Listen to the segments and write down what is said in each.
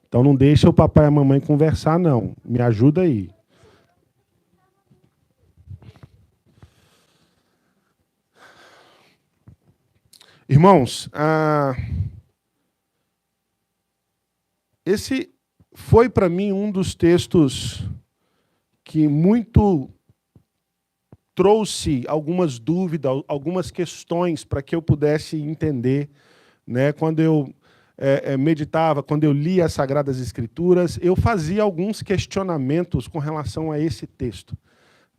Então não deixa o papai e a mamãe conversar, não. Me ajuda aí. Irmãos, esse foi para mim um dos textos que muito trouxe algumas dúvidas, algumas questões para que eu pudesse entender, né? Quando eu meditava, quando eu lia as Sagradas Escrituras, eu fazia alguns questionamentos com relação a esse texto.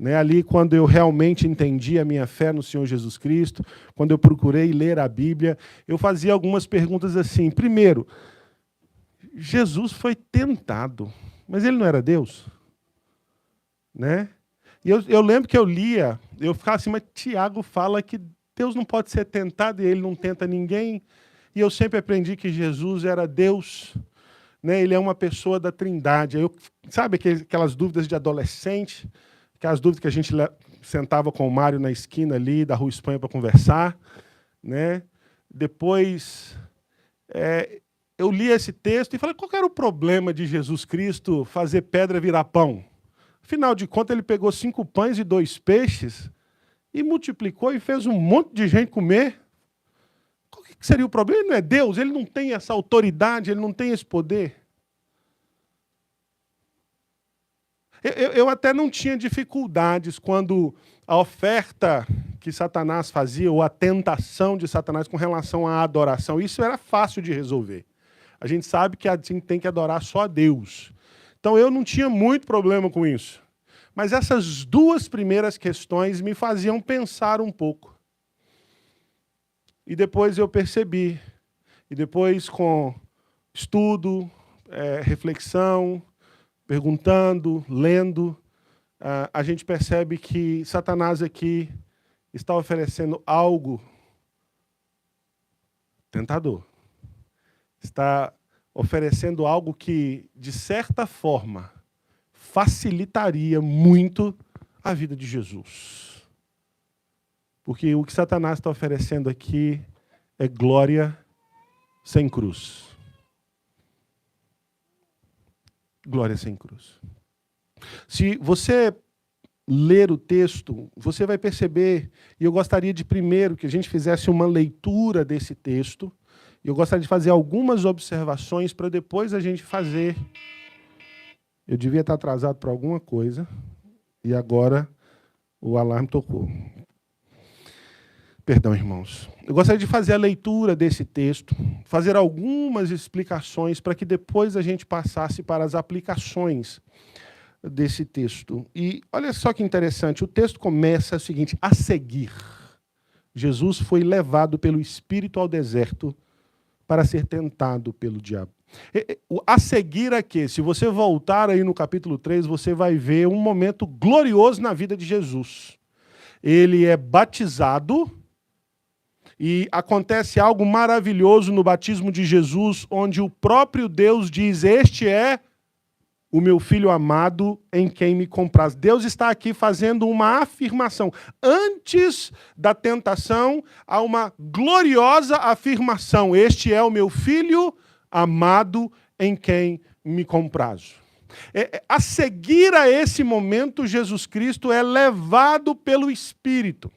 Né, ali, quando eu realmente entendi a minha fé no Senhor Jesus Cristo, quando eu procurei ler a Bíblia, eu fazia algumas perguntas assim. Primeiro, Jesus foi tentado, mas ele não era Deus? Né? E eu lembro que eu lia, eu ficava assim, mas Tiago fala que Deus não pode ser tentado e ele não tenta ninguém. E eu sempre aprendi que Jesus era Deus, né? Ele é uma pessoa da Trindade. Sabe aquelas dúvidas de adolescente? Aquelas dúvidas que a gente sentava com o Mário na esquina ali da Rua Espanha para conversar, né? Depois eu li esse texto e falei, qual era o problema de Jesus Cristo fazer pedra virar pão? Afinal de contas, ele pegou 5 pães e 2 peixes e multiplicou e fez um monte de gente comer. Qual que seria o problema? Ele não é Deus, ele não tem essa autoridade, ele não tem esse poder. Eu até não tinha dificuldades quando a oferta que Satanás fazia, ou a tentação de Satanás com relação à adoração, isso era fácil de resolver. A gente sabe que a gente tem que adorar só a Deus. Então eu não tinha muito problema com isso. Mas essas 2 primeiras questões me faziam pensar um pouco. E depois eu percebi. E depois com estudo, reflexão, perguntando, lendo, a gente percebe que Satanás aqui está oferecendo algo tentador. Está oferecendo algo que, de certa forma, facilitaria muito a vida de Jesus. Porque o que Satanás está oferecendo aqui é glória sem cruz. Glória sem cruz. Se você ler o texto, você vai perceber, e eu gostaria de primeiro que a gente fizesse uma leitura desse texto, e eu gostaria de fazer algumas observações para depois a gente fazer. Eu devia estar atrasado para alguma coisa, e agora o alarme tocou. Perdão, irmãos. Eu gostaria de fazer a leitura desse texto, fazer algumas explicações para que depois a gente passasse para as aplicações desse texto. E olha só que interessante, o texto começa o seguinte, a seguir. Jesus foi levado pelo Espírito ao deserto para ser tentado pelo diabo. A seguir aqui, se você voltar aí no capítulo 3, você vai ver um momento glorioso na vida de Jesus. Ele é batizado e acontece algo maravilhoso no batismo de Jesus, onde o próprio Deus diz, este é o meu filho amado em quem me compraz. Deus está aqui fazendo uma afirmação. Antes da tentação, há uma gloriosa afirmação. Este é o meu filho amado em quem me comprazo. A seguir a esse momento, Jesus Cristo é levado pelo Espírito.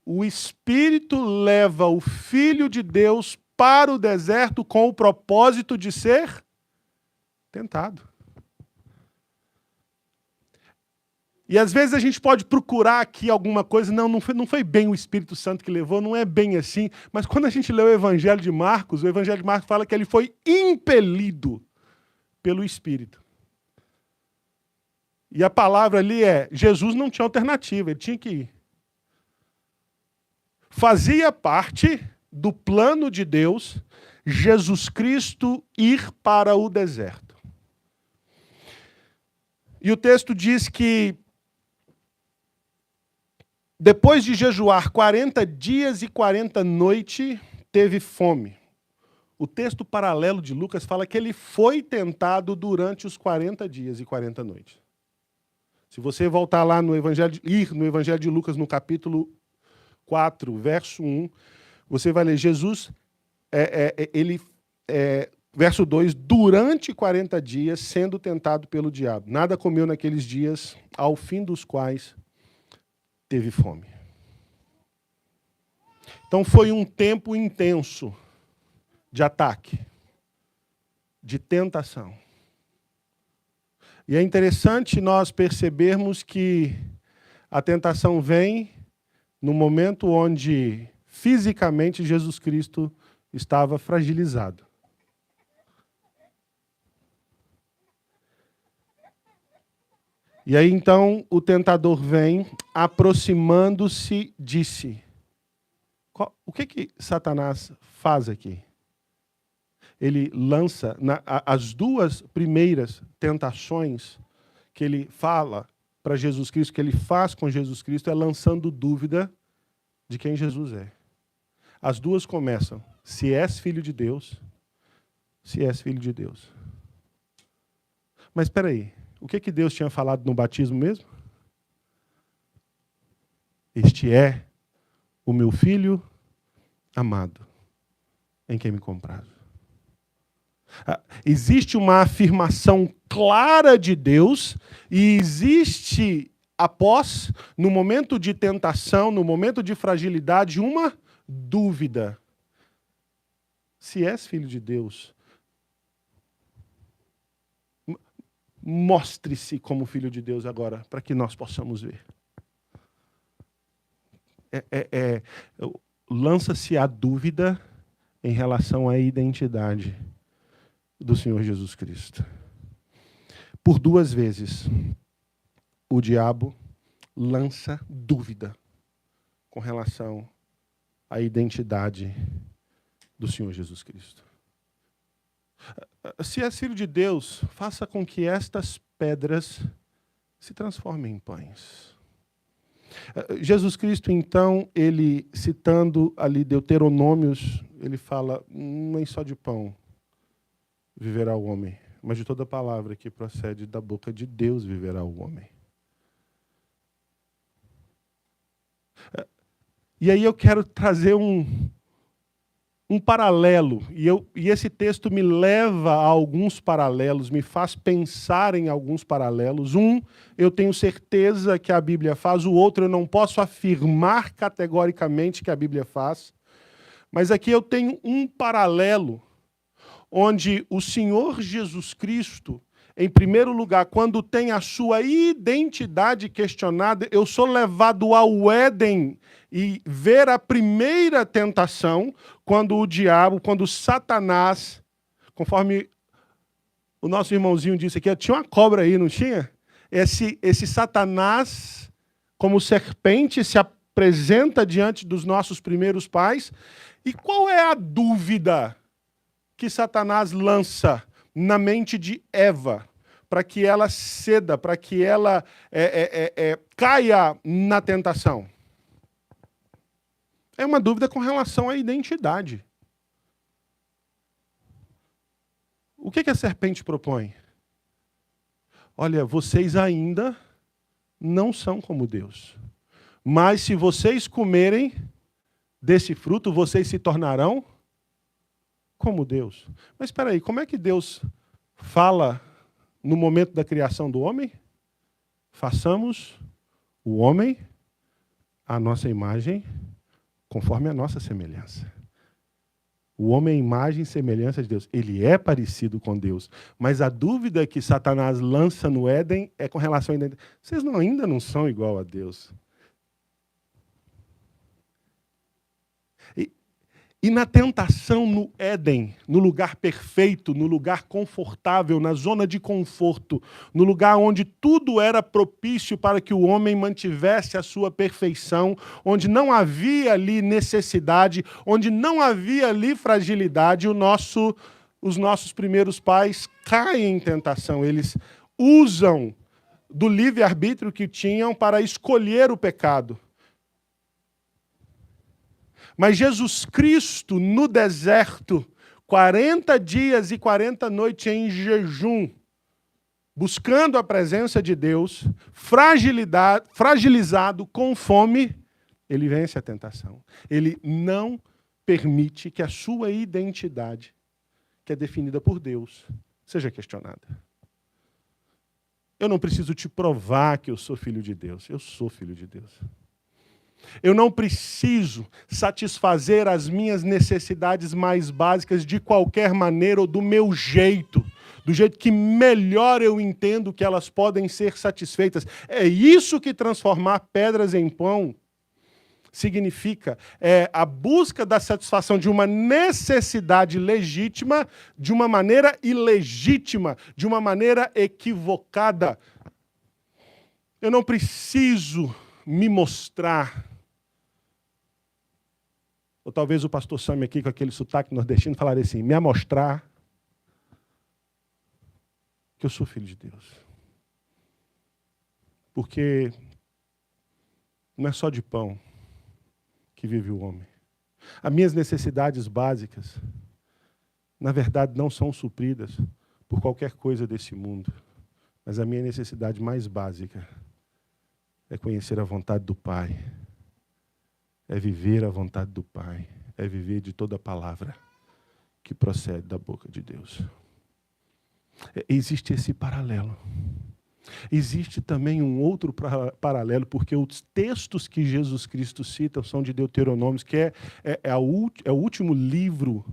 O Espírito leva o Filho de Deus para o deserto com o propósito de ser tentado. E às vezes a gente pode procurar aqui alguma coisa, não foi bem o Espírito Santo que levou, não é bem assim, mas quando a gente lê o Evangelho de Marcos, o Evangelho de Marcos fala que ele foi impelido pelo Espírito. E a palavra ali é, Jesus não tinha alternativa, ele tinha que ir. Fazia parte do plano de Deus Jesus Cristo ir para o deserto. E o texto diz que depois de jejuar 40 dias e 40 noites, teve fome. O texto paralelo de Lucas fala que ele foi tentado durante os 40 dias e 40 noites. Se você voltar lá no Evangelho de Lucas, no capítulo 4, verso 1, você vai ler, Jesus, ele Verso 2, durante 40 dias, sendo tentado pelo diabo. Nada comeu naqueles dias, ao fim dos quais teve fome. Então foi um tempo intenso de ataque, de tentação. E é interessante nós percebermos que a tentação vem no momento onde fisicamente Jesus Cristo estava fragilizado. E aí então o tentador vem, aproximando-se, disse. O que Satanás faz aqui? Ele lança as duas primeiras tentações que ele fala para Jesus Cristo, que ele faz com Jesus Cristo, é lançando dúvida de quem Jesus é. As duas começam, se és filho de Deus, se és filho de Deus. Mas espera aí, o que Deus tinha falado no batismo mesmo? Este é o meu filho amado, em quem me comprazo. Existe uma afirmação clara de Deus e existe, após, no momento de tentação, no momento de fragilidade, uma dúvida. Se és filho de Deus, mostre-se como filho de Deus agora, para que nós possamos ver. Lança-se a dúvida em relação à identidade do Senhor Jesus Cristo. Por duas vezes, o diabo lança dúvida com relação à identidade do Senhor Jesus Cristo. Se és filho de Deus, faça com que estas pedras se transformem em pães. Jesus Cristo, então, ele citando ali Deuteronômios, ele fala, nem só de pão viverá o homem, mas de toda palavra que procede da boca de Deus viverá o homem. E aí eu quero trazer um paralelo, e esse texto me leva a alguns paralelos, me faz pensar em alguns paralelos. Eu tenho certeza que a Bíblia faz, o outro eu não posso afirmar categoricamente que a Bíblia faz, mas aqui eu tenho um paralelo onde o Senhor Jesus Cristo, em primeiro lugar, quando tem a sua identidade questionada, eu sou levado ao Éden e ver a primeira tentação, quando o diabo, quando Satanás, conforme o nosso irmãozinho disse aqui, tinha uma cobra aí, não tinha? Esse Satanás, como serpente, se apresenta diante dos nossos primeiros pais. E qual é a dúvida que Satanás lança na mente de Eva, para que ela ceda, para que ela caia na tentação? É uma dúvida com relação à identidade. O que a serpente propõe? Olha, vocês ainda não são como Deus. Mas se vocês comerem desse fruto, vocês se tornarão como Deus. Mas espera aí, como é que Deus fala no momento da criação do homem? Façamos o homem à nossa imagem, conforme a nossa semelhança. O homem é imagem e semelhança de Deus. Ele é parecido com Deus. Mas a dúvida que Satanás lança no Éden é com relação a identidade. Vocês ainda não são igual a Deus. E na tentação no Éden, no lugar perfeito, no lugar confortável, na zona de conforto, no lugar onde tudo era propício para que o homem mantivesse a sua perfeição, onde não havia ali necessidade, onde não havia ali fragilidade, os nossos primeiros pais caem em tentação. Eles usam do livre-arbítrio que tinham para escolher o pecado. Mas Jesus Cristo, no deserto, 40 dias e 40 noites em jejum, buscando a presença de Deus, fragilizado, com fome, ele vence a tentação. Ele não permite que a sua identidade, que é definida por Deus, seja questionada. Eu não preciso te provar que eu sou filho de Deus. Eu sou filho de Deus. Eu não preciso satisfazer as minhas necessidades mais básicas de qualquer maneira ou do meu jeito, do jeito que melhor eu entendo que elas podem ser satisfeitas. É isso que transformar pedras em pão significa. É a busca da satisfação de uma necessidade legítima de uma maneira ilegítima, de uma maneira equivocada. Eu não preciso me mostrar. Ou talvez o pastor Sam aqui, com aquele sotaque nordestino, falaria assim, me amostrar que eu sou filho de Deus. Porque não é só de pão que vive o homem. As minhas necessidades básicas, na verdade, não são supridas por qualquer coisa desse mundo. Mas a minha necessidade mais básica é conhecer a vontade do Pai. É viver a vontade do Pai. É viver de toda a palavra que procede da boca de Deus. Existe esse paralelo. Existe também um outro paralelo, porque os textos que Jesus Cristo cita são de Deuteronômio, que é o último livro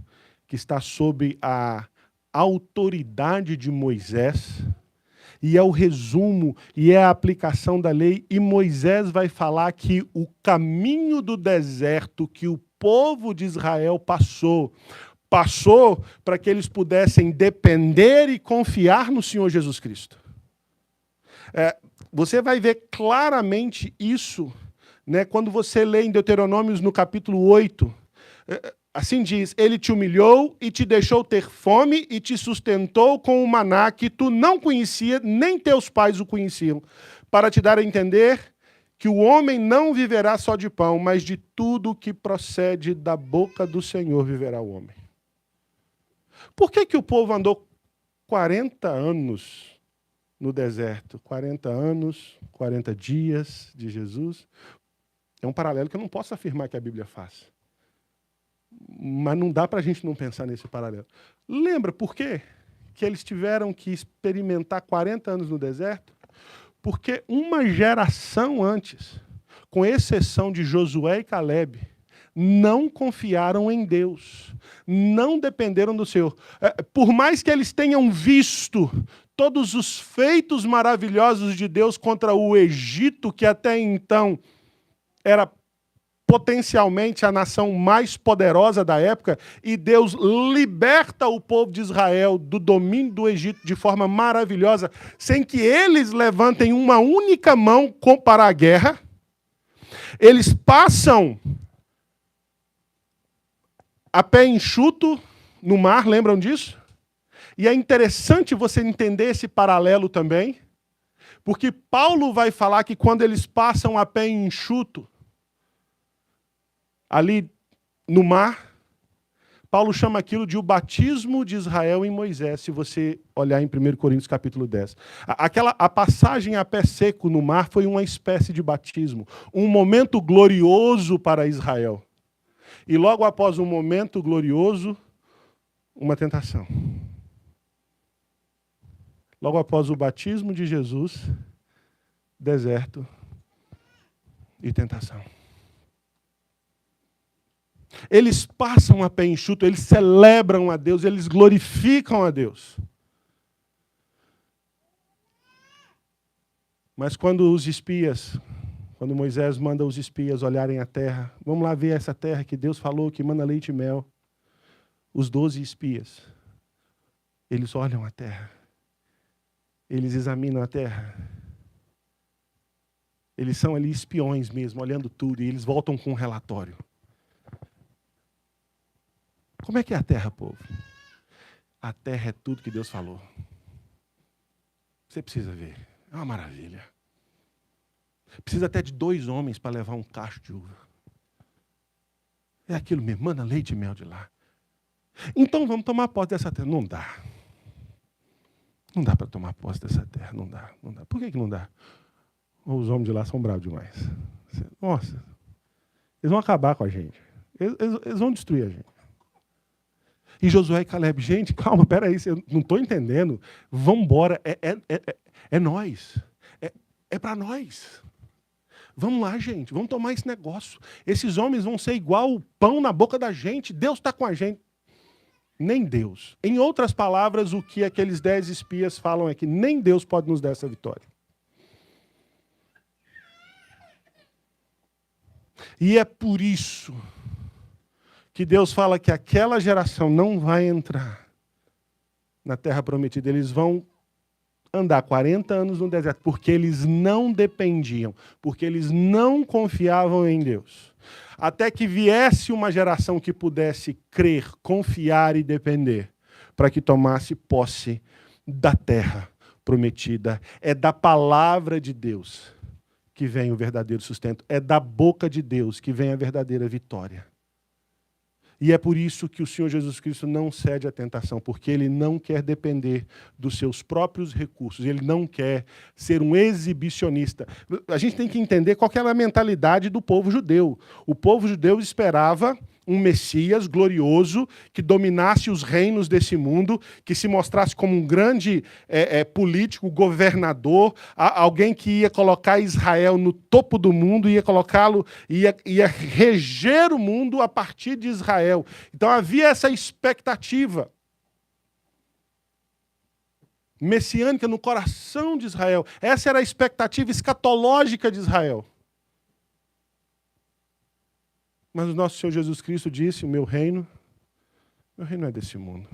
que está sob a autoridade de Moisés, e é o resumo, e é a aplicação da lei, e Moisés vai falar que o caminho do deserto que o povo de Israel passou para que eles pudessem depender e confiar no Senhor Jesus Cristo. Você vai ver claramente isso, né, quando você lê em Deuteronômios no capítulo 8. Assim diz, ele te humilhou e te deixou ter fome e te sustentou com o maná que tu não conhecia, nem teus pais o conheciam, para te dar a entender que o homem não viverá só de pão, mas de tudo que procede da boca do Senhor viverá o homem. Por que o povo andou 40 anos no deserto? 40 anos, 40 dias de Jesus. É um paralelo que eu não posso afirmar que a Bíblia faz. Mas não dá para a gente não pensar nesse paralelo. Lembra por quê que eles tiveram que experimentar 40 anos no deserto? Porque uma geração antes, com exceção de Josué e Calebe, não confiaram em Deus, não dependeram do Senhor. Por mais que eles tenham visto todos os feitos maravilhosos de Deus contra o Egito, que até então era potencialmente a nação mais poderosa da época, e Deus liberta o povo de Israel do domínio do Egito de forma maravilhosa, sem que eles levantem uma única mão para a guerra. Eles passam a pé enxuto no mar, lembram disso? E é interessante você entender esse paralelo também, porque Paulo vai falar que quando eles passam a pé enxuto, ali no mar, Paulo chama aquilo de o batismo de Israel em Moisés, se você olhar em 1 Coríntios capítulo 10. A passagem a pé seco no mar foi uma espécie de batismo, um momento glorioso para Israel. E logo após um momento glorioso, uma tentação. Logo após o batismo de Jesus, deserto e tentação. Eles passam a pé enxuto, eles celebram a Deus, eles glorificam a Deus. Mas quando Moisés manda os espias olharem a terra, vamos lá ver essa terra que Deus falou, que manda leite e mel. Os 12 espias, eles olham a terra, eles examinam a terra. Eles são ali espiões mesmo, olhando tudo, e eles voltam com um relatório. Como é que é a terra, povo? A terra é tudo que Deus falou. Você precisa ver. É uma maravilha. Precisa até de 2 homens para levar um cacho de uva. É aquilo mesmo, manda leite e mel de lá. Então vamos tomar posse dessa terra. Não dá. Não dá para tomar posse dessa terra. Não dá. Por que não dá? Os homens de lá são bravos demais. Nossa. Eles vão acabar com a gente. Eles vão destruir a gente. E Josué e Caleb, gente, calma, peraí, eu não estou entendendo. Vamos embora, é nós. É para nós. Vamos lá, gente, vamos tomar esse negócio. Esses homens vão ser igual o pão na boca da gente. Deus está com a gente. Nem Deus. Em outras palavras, o que aqueles 10 espias falam é que nem Deus pode nos dar essa vitória. E é por isso que Deus fala que aquela geração não vai entrar na terra prometida. Eles vão andar 40 anos no deserto, porque eles não dependiam, porque eles não confiavam em Deus. Até que viesse uma geração que pudesse crer, confiar e depender, para que tomasse posse da terra prometida. É da palavra de Deus que vem o verdadeiro sustento. É da boca de Deus que vem a verdadeira vitória. E é por isso que o Senhor Jesus Cristo não cede à tentação, porque Ele não quer depender dos seus próprios recursos, Ele não quer ser um exibicionista. A gente tem que entender qual que era a mentalidade do povo judeu. O povo judeu esperava um Messias glorioso, que dominasse os reinos desse mundo, que se mostrasse como um grande político, governador, alguém que ia colocar Israel no topo do mundo, ia colocá-lo, ia reger o mundo a partir de Israel. Então havia essa expectativa messiânica no coração de Israel. Essa era a expectativa escatológica de Israel. Mas o nosso Senhor Jesus Cristo disse, o meu reino é desse mundo.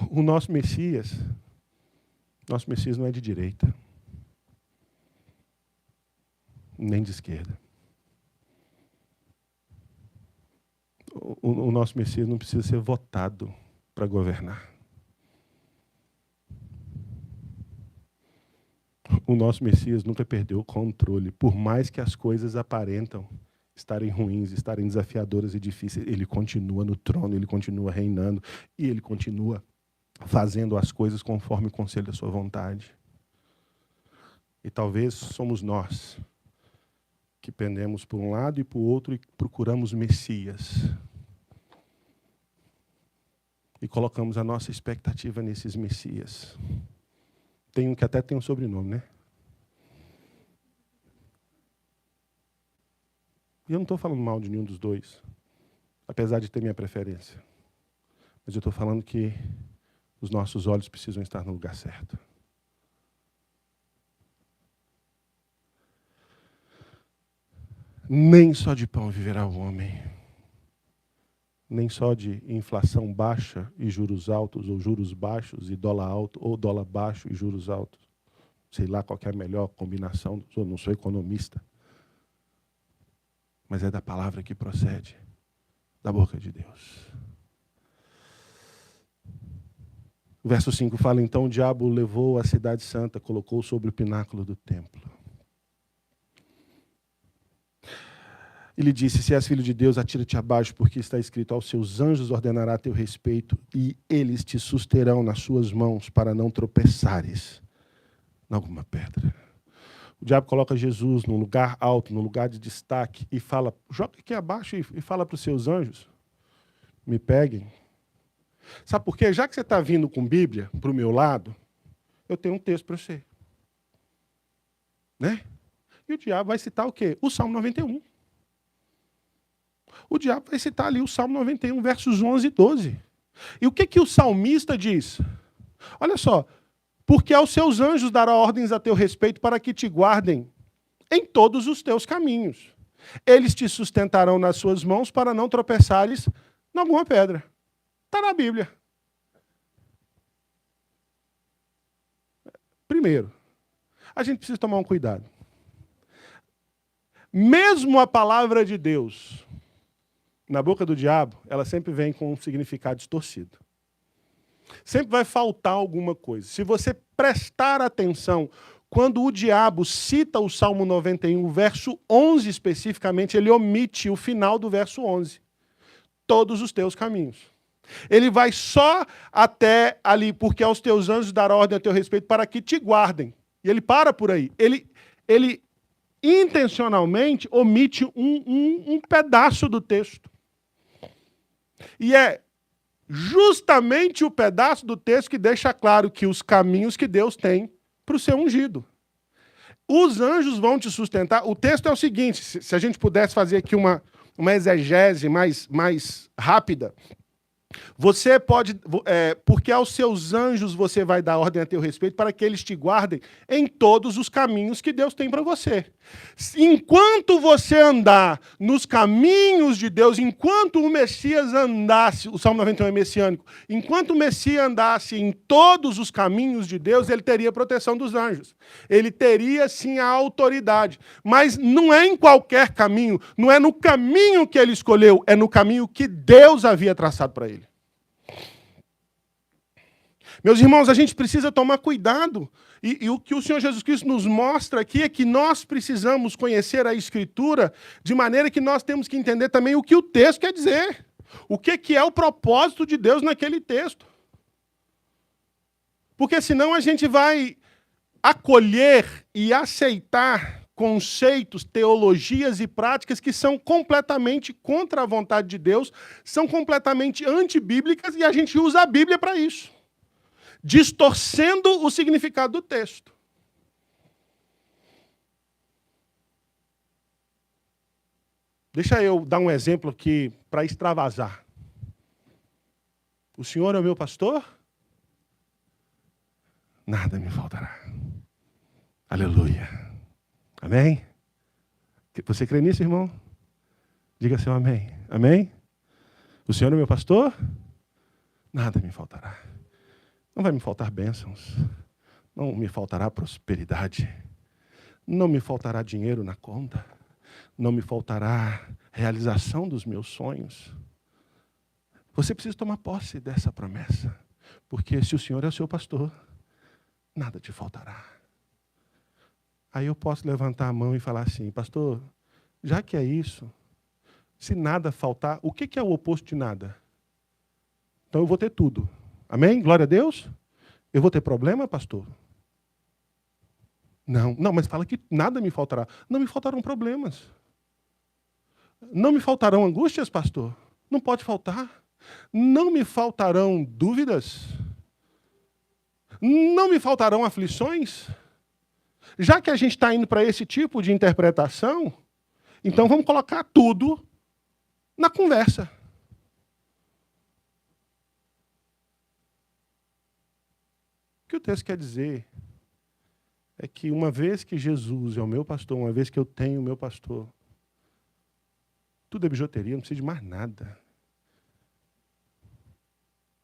O nosso Messias não é de direita, nem de esquerda. O nosso Messias não precisa ser votado para governar. O nosso Messias nunca perdeu o controle, por mais que as coisas aparentam estarem ruins, estarem desafiadoras e difíceis, ele continua no trono, ele continua reinando e ele continua fazendo as coisas conforme o conselho da sua vontade. E talvez somos nós que pendemos por um lado e por outro e procuramos Messias. E colocamos a nossa expectativa nesses Messias. Tem um que até tem um sobrenome, né? E eu não estou falando mal de nenhum dos dois, apesar de ter minha preferência. Mas eu estou falando que os nossos olhos precisam estar no lugar certo. Nem só de pão viverá o homem. Nem só de inflação baixa e juros altos, ou juros baixos e dólar alto, ou dólar baixo e juros altos. Sei lá qual que é a melhor combinação, eu não sou economista. Mas é da palavra que procede, da boca de Deus. O verso 5 fala, então o diabo levou a cidade santa, colocou sobre o pináculo do templo. Ele disse, se és filho de Deus, atira-te abaixo, porque está escrito, aos seus anjos ordenará a teu respeito, e eles te susterão nas suas mãos, para não tropeçares em alguma pedra. O diabo coloca Jesus num lugar alto, num lugar de destaque, e fala, joga aqui abaixo e fala para os seus anjos, me peguem. Sabe por quê? Já que você está vindo com Bíblia para o meu lado, eu tenho um texto para você. Né? E o diabo vai citar o quê? O Salmo 91. O diabo vai citar ali o Salmo 91, versos 11 e 12. E o que o salmista diz? Olha só, porque aos seus anjos dará ordens a teu respeito para que te guardem em todos os teus caminhos. Eles te sustentarão nas suas mãos para não tropeçares em alguma pedra. Está na Bíblia. Primeiro, a gente precisa tomar um cuidado. Mesmo a palavra de Deus, na boca do diabo, ela sempre vem com um significado distorcido. Sempre vai faltar alguma coisa. Se você prestar atenção, quando o diabo cita o Salmo 91, verso 11 especificamente, ele omite o final do verso 11. Todos os teus caminhos. Ele vai só até ali, porque aos teus anjos dará ordem a teu respeito para que te guardem. E ele para por aí. Ele intencionalmente omite um pedaço do texto. E é justamente o pedaço do texto que deixa claro que os caminhos que Deus tem para o seu ungido. Os anjos vão te sustentar. O texto é o seguinte, se a gente pudesse fazer aqui uma exegese mais rápida, você pode, porque aos seus anjos você vai dar ordem a teu respeito para que eles te guardem em todos os caminhos que Deus tem para você. Enquanto você andar nos caminhos de Deus, enquanto o Messias andasse, o Salmo 91 é messiânico, enquanto o Messias andasse em todos os caminhos de Deus, ele teria a proteção dos anjos. Ele teria, sim, a autoridade. Mas não é em qualquer caminho, não é no caminho que ele escolheu, é no caminho que Deus havia traçado para ele. Meus irmãos, a gente precisa tomar cuidado. E o que o Senhor Jesus Cristo nos mostra aqui é que nós precisamos conhecer a Escritura de maneira que nós temos que entender também o que o texto quer dizer. O que é o propósito de Deus naquele texto. Porque senão a gente vai acolher e aceitar conceitos, teologias e práticas que são completamente contra a vontade de Deus, são completamente antibíblicas e a gente usa a Bíblia para isso, distorcendo o significado do texto. Deixa eu dar um exemplo aqui para extravasar. O Senhor é o meu pastor? Nada me faltará. Aleluia. Amém? Você crê nisso, irmão? Diga seu amém. Amém? O Senhor é meu pastor? Nada me faltará. Não vai me faltar bênçãos. Não me faltará prosperidade. Não me faltará dinheiro na conta. Não me faltará realização dos meus sonhos. Você precisa tomar posse dessa promessa. Porque se o Senhor é o seu pastor, nada te faltará. Aí eu posso levantar a mão e falar assim, pastor, já que é isso, se nada faltar, o que é o oposto de nada? Então eu vou ter tudo. Amém? Glória a Deus? Eu vou ter problema, pastor? Não, mas fala que nada me faltará. Não me faltarão problemas. Não me faltarão angústias, pastor? Não pode faltar. Não me faltarão dúvidas? Não me faltarão aflições? Já que a gente está indo para esse tipo de interpretação, então vamos colocar tudo na conversa. O que o texto quer dizer é que uma vez que Jesus é o meu pastor, uma vez que eu tenho o meu pastor, tudo é bijuteria, não precisa de mais nada.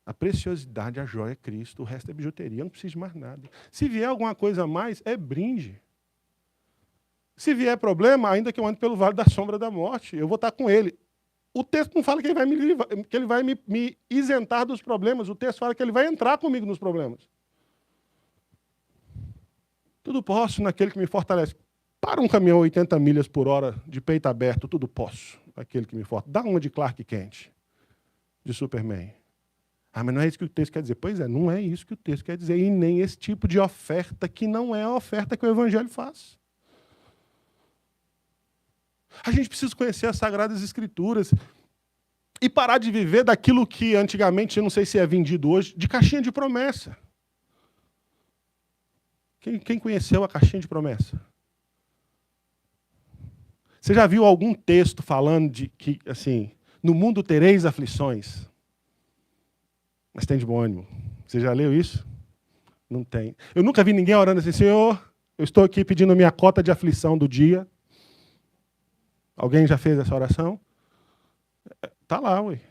A preciosidade, a joia é Cristo, o resto é bijuteria, eu não preciso de mais nada. Se vier alguma coisa a mais, é brinde. Se vier problema, ainda que eu ande pelo vale da sombra da morte, eu vou estar com ele. O texto não fala que ele vai me isentar dos problemas, o texto fala que ele vai entrar comigo nos problemas. Tudo posso naquele que me fortalece. Para um caminhão 80 milhas por hora, de peito aberto, tudo posso naquele que me fortalece. Dá uma de Clark Kent, de Superman. Mas não é isso que o texto quer dizer. Pois é, não é isso que o texto quer dizer. E nem esse tipo de oferta que não é a oferta que o Evangelho faz. A gente precisa conhecer as Sagradas Escrituras e parar de viver daquilo que antigamente, eu não sei se é vendido hoje, de caixinha de promessa. Quem conheceu a caixinha de promessa? Você já viu algum texto falando de que, assim, no mundo tereis aflições? Mas tem de bom ânimo. Você já leu isso? Não tem. Eu nunca vi ninguém orando assim, Senhor, eu estou aqui pedindo minha cota de aflição do dia. Alguém já fez essa oração? Está lá, ué.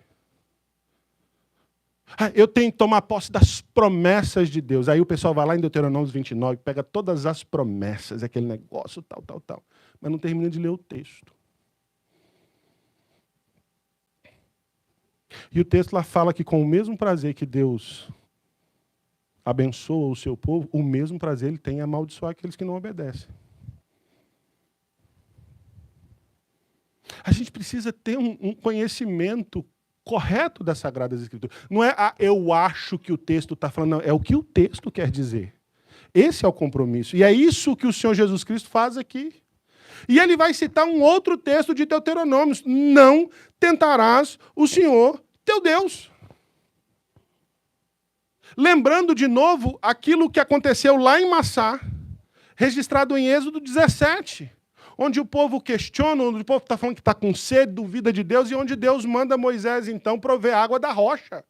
Eu tenho que tomar posse das promessas de Deus. Aí o pessoal vai lá em Deuteronômio 29, pega todas as promessas, aquele negócio, tal. Mas não termina de ler o texto. E o texto lá fala que com o mesmo prazer que Deus abençoa o seu povo, o mesmo prazer ele tem em amaldiçoar aqueles que não obedecem. A gente precisa ter um conhecimento correto das Sagradas Escrituras. Não é eu acho que o texto está falando, não, é o que o texto quer dizer. Esse é o compromisso. E é isso que o Senhor Jesus Cristo faz aqui. E ele vai citar um outro texto de Deuteronômio: não tentarás o Senhor teu Deus. Lembrando de novo aquilo que aconteceu lá em Massá, registrado em Êxodo 17, onde o povo questiona, onde o povo está falando que está com sede, duvida de Deus, e onde Deus manda Moisés, então, prover água da rocha.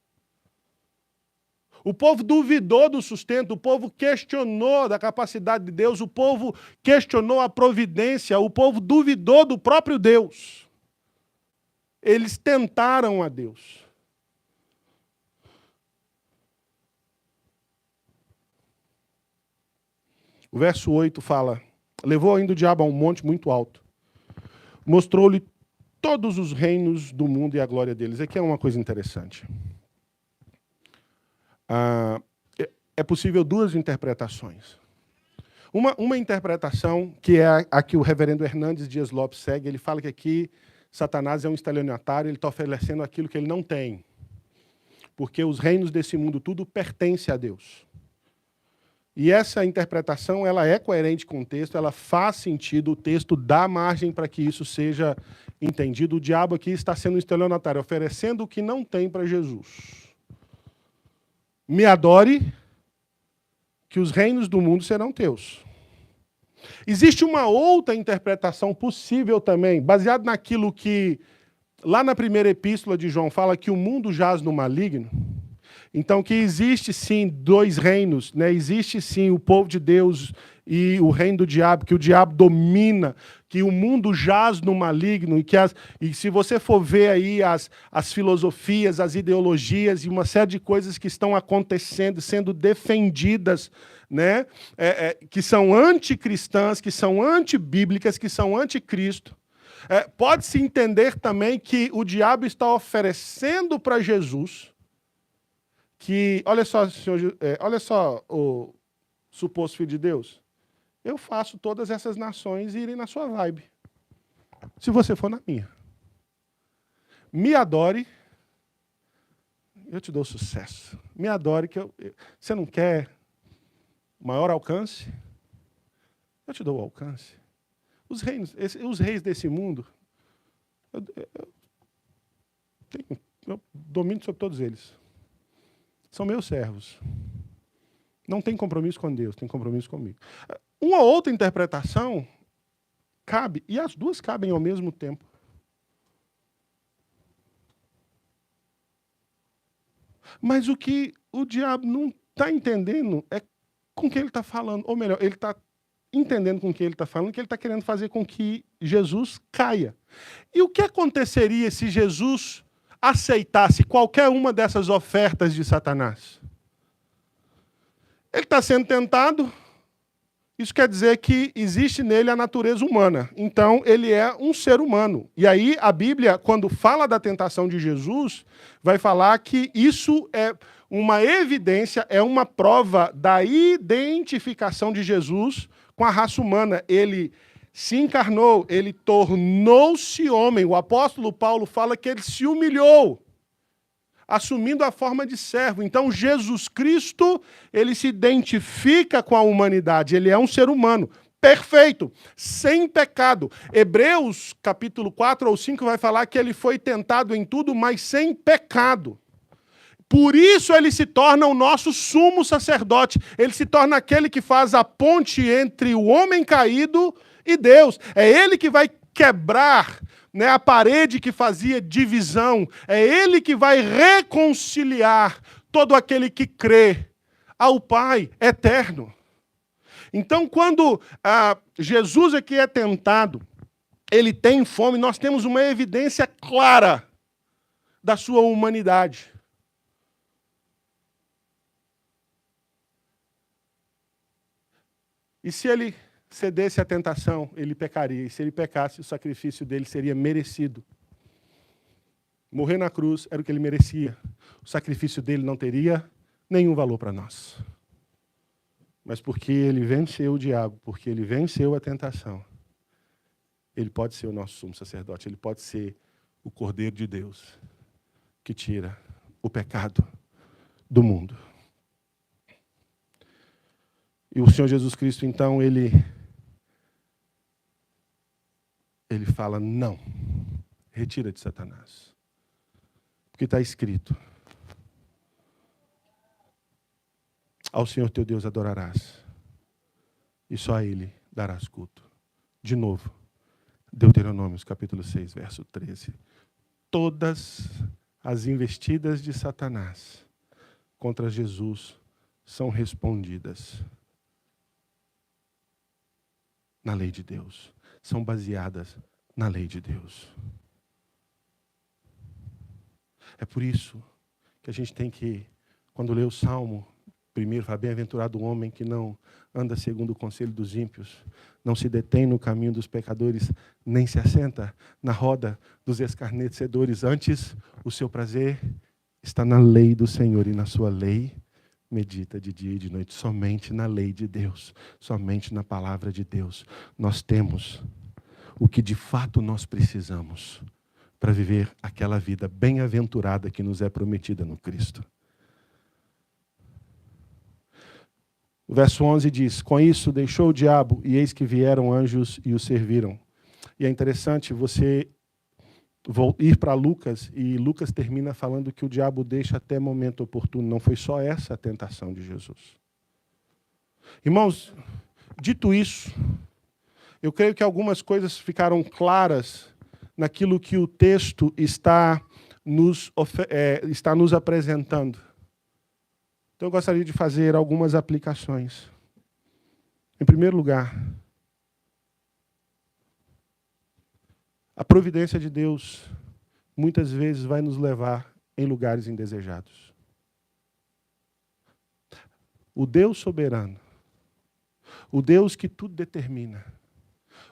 O povo duvidou do sustento, o povo questionou da capacidade de Deus, o povo questionou a providência, o povo duvidou do próprio Deus. Eles tentaram a Deus. O verso 8 fala: levou ainda o diabo a um monte muito alto, mostrou-lhe todos os reinos do mundo e a glória deles. Aqui é uma coisa interessante. É possível duas interpretações. Uma interpretação, que é a que o reverendo Hernandes Dias Lopes segue, ele fala que aqui Satanás é um estelionatário, ele está oferecendo aquilo que ele não tem. Porque os reinos desse mundo tudo pertence a Deus. E essa interpretação, ela é coerente com o texto, ela faz sentido, o texto dá margem para que isso seja entendido. O diabo aqui está sendo um estelionatário, oferecendo o que não tem para Jesus. Me adore, que os reinos do mundo serão teus. Existe uma outra interpretação possível também, baseado naquilo que, lá na primeira epístola de João, fala que o mundo jaz no maligno. Então, que existe sim dois reinos, né? Existe sim o povo de Deus e o reino do diabo, que o diabo domina, que o mundo jaz no maligno, e se você for ver aí as filosofias, as ideologias e uma série de coisas que estão acontecendo, sendo defendidas, né? Que são anticristãs, que são antibíblicas, que são anticristo. Pode-se entender também que o diabo está oferecendo para Jesus que, olha só, senhor, olha só, o suposto filho de Deus, eu faço todas essas nações irem na sua vibe, se você for na minha. Me adore, eu te dou sucesso. Me adore, você não quer maior alcance? Eu te dou o alcance. Os reis desse mundo, eu domino sobre todos eles. São meus servos. Não tem compromisso com Deus, tem compromisso comigo. Uma outra interpretação cabe, e as duas cabem ao mesmo tempo. Mas o que o diabo não está entendendo é com quem ele está falando. Ou melhor, ele está entendendo com quem ele está falando, que ele está querendo fazer com que Jesus caia. E o que aconteceria se Jesus aceitasse qualquer uma dessas ofertas de Satanás? Ele está sendo tentado, isso quer dizer que existe nele a natureza humana. Então, ele é um ser humano. E aí, a Bíblia, quando fala da tentação de Jesus, vai falar que isso é uma evidência, é uma prova da identificação de Jesus com a raça humana. Ele se encarnou, ele tornou-se homem. O apóstolo Paulo fala que ele se humilhou, assumindo a forma de servo. Então, Jesus Cristo, ele se identifica com a humanidade. Ele é um ser humano perfeito, sem pecado. Hebreus, capítulo 4 ou 5, vai falar que ele foi tentado em tudo, mas sem pecado. Por isso ele se torna o nosso sumo sacerdote. Ele se torna aquele que faz a ponte entre o homem caído e Deus. É ele que vai quebrar, né, a parede que fazia divisão. É ele que vai reconciliar todo aquele que crê ao Pai eterno. Então, quando Jesus aqui é tentado, ele tem fome, nós temos uma evidência clara da sua humanidade. E se ele cedesse à tentação, ele pecaria. E se ele pecasse, o sacrifício dele seria merecido. Morrer na cruz era o que ele merecia. O sacrifício dele não teria nenhum valor para nós. Mas porque ele venceu o diabo, porque ele venceu a tentação, ele pode ser o nosso sumo sacerdote, ele pode ser o Cordeiro de Deus que tira o pecado do mundo. E o Senhor Jesus Cristo, então, ele ele fala: não, retira de Satanás. Porque está escrito: ao Senhor teu Deus adorarás, e só a Ele darás culto. De novo, Deuteronômio, capítulo 6, verso 13. Todas as investidas de Satanás contra Jesus são respondidas na lei de Deus. São baseadas na lei de Deus. É por isso que a gente tem que, quando lê o Salmo, primeiro fala: bem-aventurado o homem que não anda segundo o conselho dos ímpios, não se detém no caminho dos pecadores, nem se assenta na roda dos escarnecedores. Antes, o seu prazer está na lei do Senhor, e na sua lei medita de dia e de noite. Somente na lei de Deus, somente na palavra de Deus, nós temos o que de fato nós precisamos para viver aquela vida bem-aventurada que nos é prometida no Cristo. O verso 11 diz: com isso deixou o diabo, e eis que vieram anjos e o serviram. E é interessante você ir para Lucas, e Lucas termina falando que o diabo deixa até momento oportuno. Não foi só essa a tentação de Jesus. Irmãos, dito isso, eu creio que algumas coisas ficaram claras naquilo que o texto está nos apresentando. Então, eu gostaria de fazer algumas aplicações. Em primeiro lugar, a providência de Deus muitas vezes vai nos levar em lugares indesejados. O Deus soberano, o Deus que tudo determina,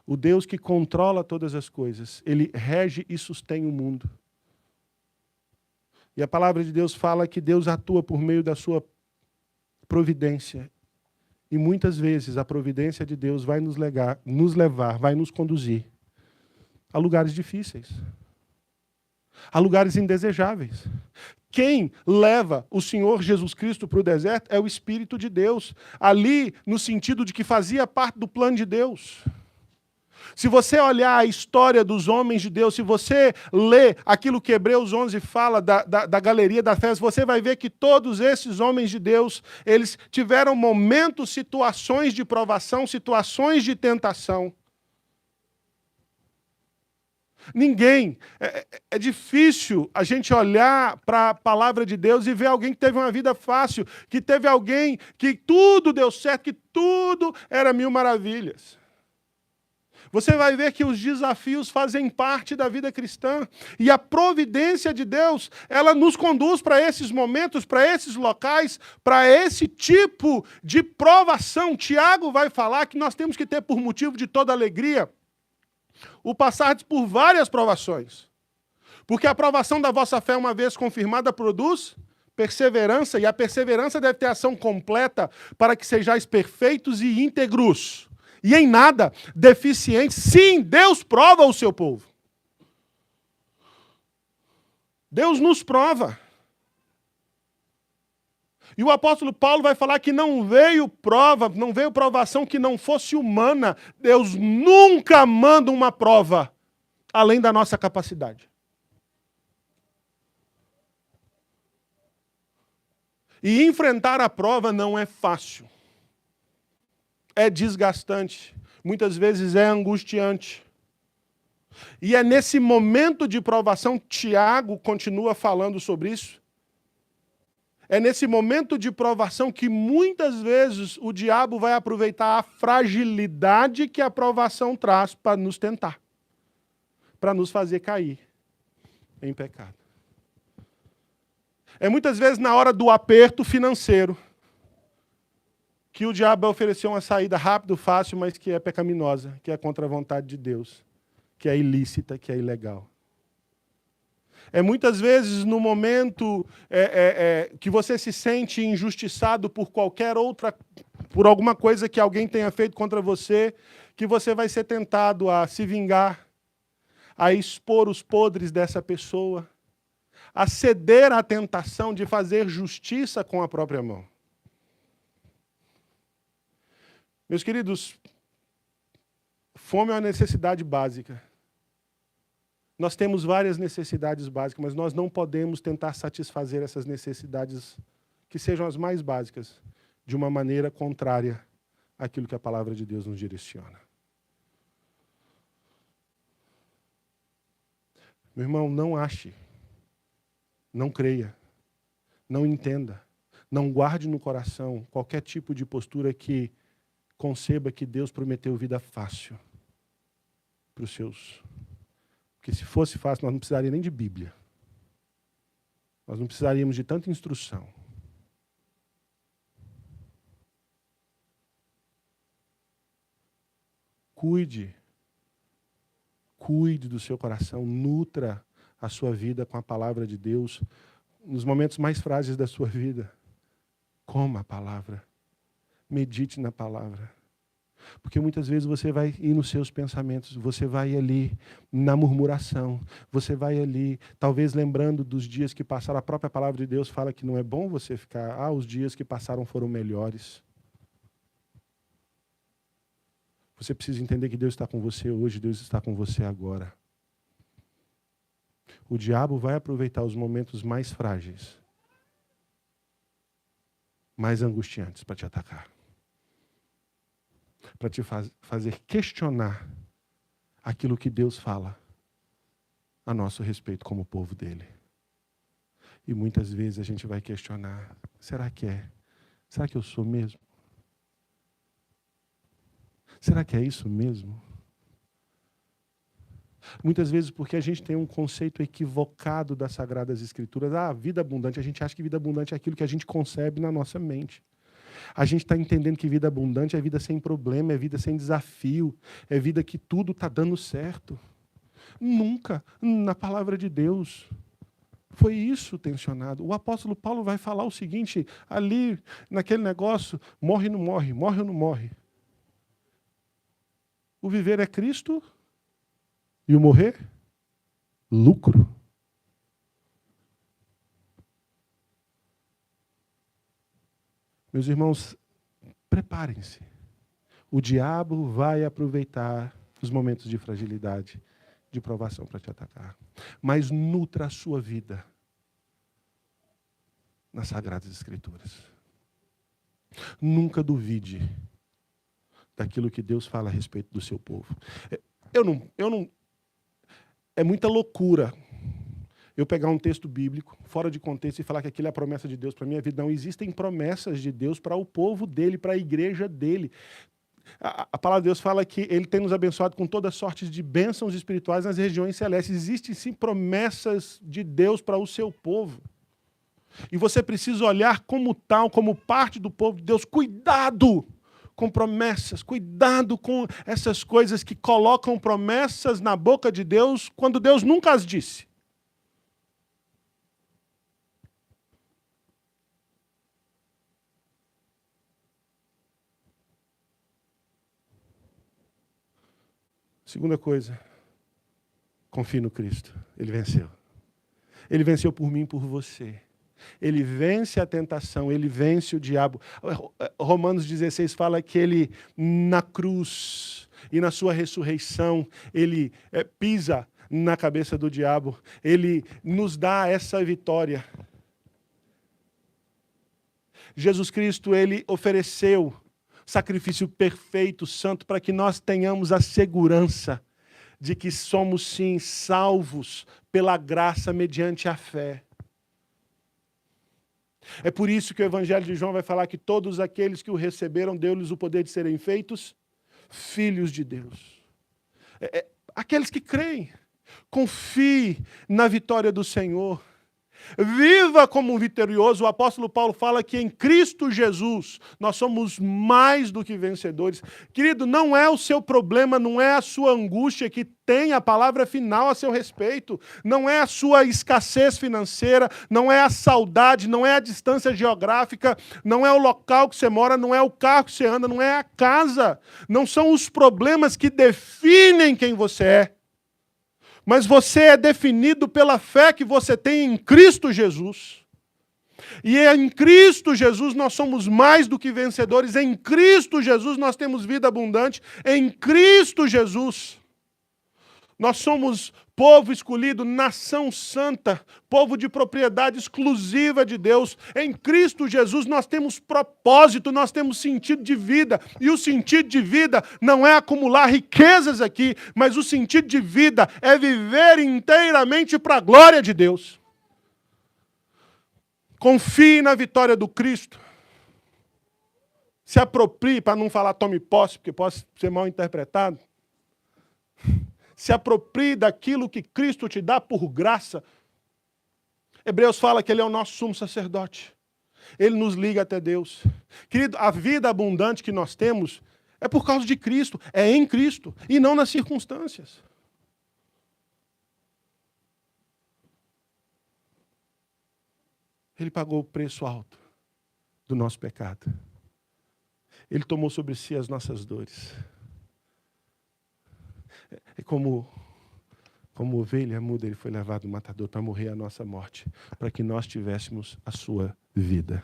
o Deus que controla todas as coisas, Ele rege e sustém o mundo. E a palavra de Deus fala que Deus atua por meio da sua providência. E muitas vezes a providência de Deus vai nos levar, vai nos conduzir a lugares difíceis, a lugares indesejáveis. Quem leva o Senhor Jesus Cristo para o deserto é o Espírito de Deus, ali no sentido de que fazia parte do plano de Deus. Se você olhar a história dos homens de Deus, se você ler aquilo que Hebreus 11 fala da galeria da fé, você vai ver que todos esses homens de Deus, eles tiveram momentos, situações de provação, situações de tentação. Ninguém. É difícil a gente olhar para a palavra de Deus e ver alguém que teve uma vida fácil, que teve alguém que tudo deu certo, que tudo era mil maravilhas. Você vai ver que os desafios fazem parte da vida cristã. E a providência de Deus, ela nos conduz para esses momentos, para esses locais, para esse tipo de provação. Tiago vai falar que nós temos que ter por motivo de toda alegria o passar por várias provações. Porque a provação da vossa fé, uma vez confirmada, produz perseverança. E a perseverança deve ter ação completa para que sejais perfeitos e íntegros. E em nada deficientes. Sim, Deus prova o seu povo. Deus nos prova. E o apóstolo Paulo vai falar que não veio provação que não fosse humana. Deus nunca manda uma prova além da nossa capacidade. E enfrentar a prova não é fácil. É desgastante, muitas vezes é angustiante. E é nesse momento de provação, Tiago continua falando sobre isso. É nesse momento de provação que muitas vezes o diabo vai aproveitar a fragilidade que a provação traz para nos tentar, para nos fazer cair em pecado. É muitas vezes na hora do aperto financeiro que o diabo vai oferecer uma saída rápida, fácil, mas que é pecaminosa, que é contra a vontade de Deus, que é ilícita, que é ilegal. É muitas vezes no momento que você se sente injustiçado por por alguma coisa que alguém tenha feito contra você, que você vai ser tentado a se vingar, a expor os podres dessa pessoa, a ceder à tentação de fazer justiça com a própria mão. Meus queridos, fome é uma necessidade básica. Nós temos várias necessidades básicas, mas nós não podemos tentar satisfazer essas necessidades que sejam as mais básicas de uma maneira contrária àquilo que a palavra de Deus nos direciona. Meu irmão, não ache, não creia, não entenda, não guarde no coração qualquer tipo de postura que conceba que Deus prometeu vida fácil para os seus. Porque se fosse fácil, nós não precisaríamos nem de Bíblia. Nós não precisaríamos de tanta instrução. Cuide do seu coração, nutra a sua vida com a palavra de Deus. Nos momentos mais frágeis da sua vida, coma a palavra, medite na palavra. Porque muitas vezes você vai ir nos seus pensamentos, você vai ali na murmuração, você vai ali, talvez lembrando dos dias que passaram. A própria palavra de Deus fala que não é bom você ficar, os dias que passaram foram melhores. Você precisa entender que Deus está com você hoje, Deus está com você agora. O diabo vai aproveitar os momentos mais frágeis, mais angustiantes para te atacar. Para te fazer questionar aquilo que Deus fala a nosso respeito como povo dele. E muitas vezes a gente vai questionar, será que é? Será que eu sou mesmo? Será que é isso mesmo? Muitas vezes porque a gente tem um conceito equivocado das Sagradas Escrituras. Vida abundante, a gente acha que vida abundante é aquilo que a gente concebe na nossa mente. A gente está entendendo que vida abundante é vida sem problema, é vida sem desafio, é vida que tudo está dando certo. Nunca, na palavra de Deus, foi isso tensionado. O apóstolo Paulo vai falar o seguinte, ali, naquele negócio, morre ou não morre, morre ou não morre. O viver é Cristo e o morrer, lucro. Meus irmãos, preparem-se. O diabo vai aproveitar os momentos de fragilidade, de provação para te atacar. Mas nutra a sua vida nas Sagradas Escrituras. Nunca duvide daquilo que Deus fala a respeito do seu povo. É muita loucura eu pegar um texto bíblico, fora de contexto, e falar que aquilo é a promessa de Deus para a minha vida. Não, existem promessas de Deus para o povo dele, para a igreja dele. A palavra de Deus fala que ele tem nos abençoado com toda sorte de bênçãos espirituais nas regiões celestes. Existem sim promessas de Deus para o seu povo. E você precisa olhar como tal, como parte do povo de Deus. Cuidado com promessas, cuidado com essas coisas que colocam promessas na boca de Deus quando Deus nunca as disse. Segunda coisa, confie no Cristo. Ele venceu. Ele venceu por mim e por você. Ele vence a tentação, ele vence o diabo. Romanos 16 fala que ele, na cruz e na sua ressurreição, ele pisa na cabeça do diabo. Ele nos dá essa vitória. Jesus Cristo, ele ofereceu sacrifício perfeito, santo, para que nós tenhamos a segurança de que somos, sim, salvos pela graça mediante a fé. É por isso que o Evangelho de João vai falar que todos aqueles que o receberam, deu-lhes o poder de serem feitos filhos de Deus. Aqueles que creem, confie na vitória do Senhor. Viva como um vitorioso. O apóstolo Paulo fala que em Cristo Jesus nós somos mais do que vencedores. Querido, não é o seu problema, não é a sua angústia que tem a palavra final a seu respeito. Não é a sua escassez financeira, não é a saudade, não é a distância geográfica, não é o local que você mora, não é o carro que você anda, não é a casa. Não são os problemas que definem quem você é. Mas você é definido pela fé que você tem em Cristo Jesus. E em Cristo Jesus nós somos mais do que vencedores. Em Cristo Jesus nós temos vida abundante. Em Cristo Jesus Nós somos povo escolhido, nação santa, povo de propriedade exclusiva de Deus. Em Cristo Jesus nós temos propósito, nós temos sentido de vida. E o sentido de vida não é acumular riquezas aqui, mas o sentido de vida é viver inteiramente para a glória de Deus. Confie na vitória do Cristo. Se aproprie, para não falar tome posse, porque pode ser mal interpretado. Se aproprie daquilo que Cristo te dá por graça. Hebreus fala que Ele é o nosso sumo sacerdote. Ele nos liga até Deus. Querido, a vida abundante que nós temos é por causa de Cristo, é em Cristo, e não nas circunstâncias. Ele pagou o preço alto do nosso pecado. Ele tomou sobre si as nossas dores. É como ovelha muda, ele foi levado ao matador para morrer a nossa morte, para que nós tivéssemos a sua vida.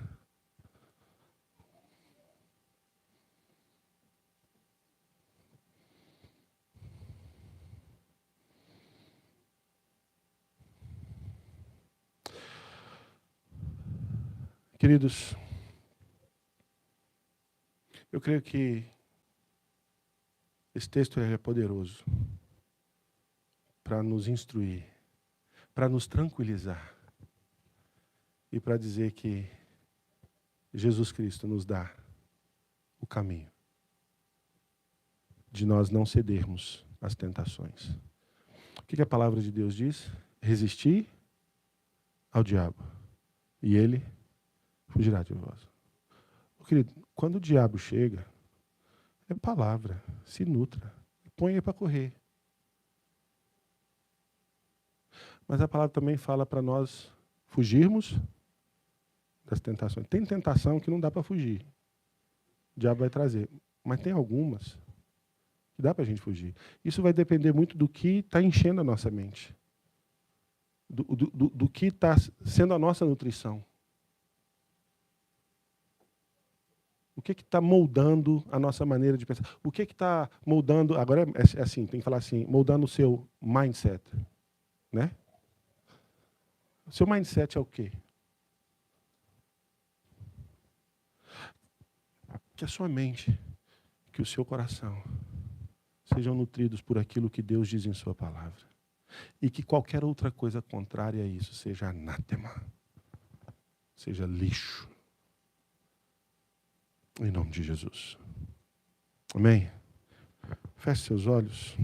Queridos, eu creio que esse texto é poderoso para nos instruir, para nos tranquilizar e para dizer que Jesus Cristo nos dá o caminho de nós não cedermos às tentações. O que a palavra de Deus diz? Resistir ao diabo e ele fugirá de vós. Querido, quando o diabo chega, é palavra, se nutra, põe ele para correr. Mas a palavra também fala para nós fugirmos das tentações. Tem tentação que não dá para fugir. O diabo vai trazer. Mas tem algumas que dá para a gente fugir. Isso vai depender muito do que está enchendo a nossa mente. Do que está sendo a nossa nutrição. O que está moldando a nossa maneira de pensar? O que está moldando... Agora é assim, tem que falar assim, moldando o seu mindset. Né? O seu mindset é o quê? Que a sua mente, que o seu coração sejam nutridos por aquilo que Deus diz em sua palavra. E que qualquer outra coisa contrária a isso seja anátema, seja lixo. Em nome de Jesus. Amém? Feche seus olhos.